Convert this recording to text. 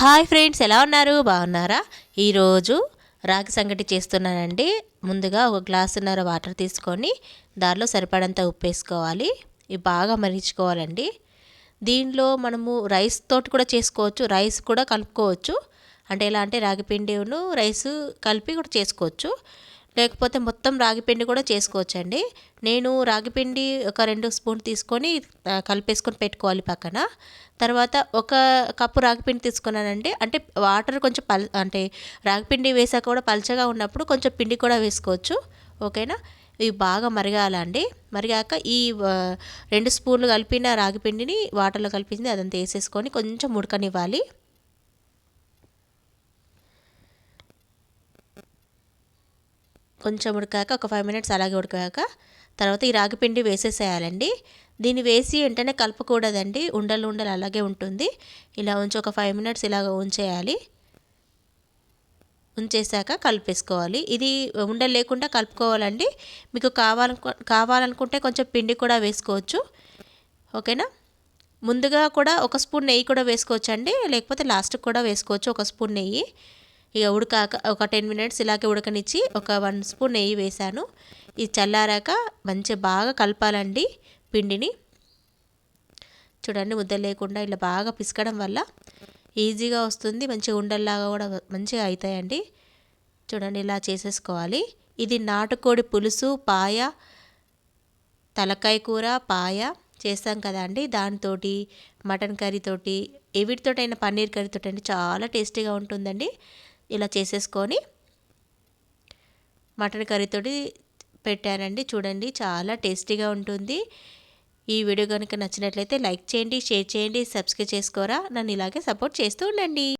Hi friends, ఎలా ఉన్నారు? బాగున్నారా? ఈరోజు రాగి సంగటి చేస్తున్నానండి. ముందుగా ఒక గ్లాసున్నర వాటర్ తీసుకొని దానిలో సరిపడంత ఉప్పు వేసుకోవాలి. ఇవి బాగా మరిగించుకోవాలండి. దీనిలో మనము రైస్ తోటి కూడా చేసుకోవచ్చు, రైస్ కూడా కలుపుకోవచ్చు. అంటే ఎలా అంటే రాగి పిండిను రైస్ కలిపి కూడా చేసుకోవచ్చు, లేకపోతే మొత్తం రాగి పిండి కూడా చేసుకోవచ్చండి. నేను రాగి పిండి ఒక 2 స్పూన్ తీసుకొని కలిపేసుకొని పెట్టుకోవాలి పక్కన. తర్వాత ఒక కప్పు రాగి పిండి తీసుకున్నానండి. అంటే వాటర్ కొంచెం అంటే రాగి పిండి వేసాక కూడా పల్చగా ఉన్నప్పుడు కొంచెం పిండి కూడా వేసుకోవచ్చు. ఓకేనా? ఇవి బాగా మరగాలండి. మరిగాక ఈ 2 స్పూన్లు కలిపిన రాగి పిండిని వాటర్లో కలిపింది అదంతా వేసేసుకొని కొంచెం ఉడకనివ్వాలి. కొంచెం ఉడికాక ఒక 5 మినిట్స్ అలాగే ఉడికాక తర్వాత ఈ రాగి పిండి వేసేసేయాలండి. దీన్ని వేసి వెంటనే కలపకూడదండి, ఉండలు ఉండలు అలాగే ఉంటుంది. ఇలా ఉంచి ఒక 5 మినిట్స్ ఇలాగ ఉంచేయాలి. ఉంచేసాక కలిపేసుకోవాలి. ఇది ఉండలు లేకుండా కలుపుకోవాలండి. మీకు కావాలనుకుంటే కొంచెం పిండి కూడా వేసుకోవచ్చు. ఓకేనా? ముందుగా కూడా ఒక స్పూన్ నెయ్యి కూడా వేసుకోవచ్చండి, లేకపోతే లాస్ట్కి కూడా వేసుకోవచ్చు ఒక స్పూన్ నెయ్యి. ఇక ఉడకాక ఒక 10 మినిట్స్ ఇలాగే ఉడకనిచ్చి ఒక 1 స్పూన్ నెయ్యి వేసాను. ఇది చల్లారాక మంచిగా బాగా కలపాలండి పిండిని. చూడండి, ముద్ద లేకుండా ఇలా బాగా పిసకడం వల్ల ఈజీగా వస్తుంది. మంచిగా ఉండల్లాగా కూడా మంచిగా అవుతాయండి. చూడండి, ఇలా చేసేసుకోవాలి. ఇది నాటుకోడి పులుసు, పాయ, తలకాయ కూర, పాయ చేస్తాం కదా అండి, దానితోటి మటన్ కర్రీతోటి వీటితోటైనా పన్నీర్ కర్రీతోటి అండి చాలా టేస్టీగా ఉంటుందండి. ఇలా చేసేసుకొని మటన్ కర్రీతోటి పెట్టానండి. చూడండి, చాలా టేస్టీగా ఉంటుంది. ఈ వీడియో కనుక నచ్చినట్లయితే లైక్ చేయండి, షేర్ చేయండి, సబ్స్క్రైబ్ చేసుకోరా. నన్ను ఇలాగే సపోర్ట్ చేస్తూ ఉండండి.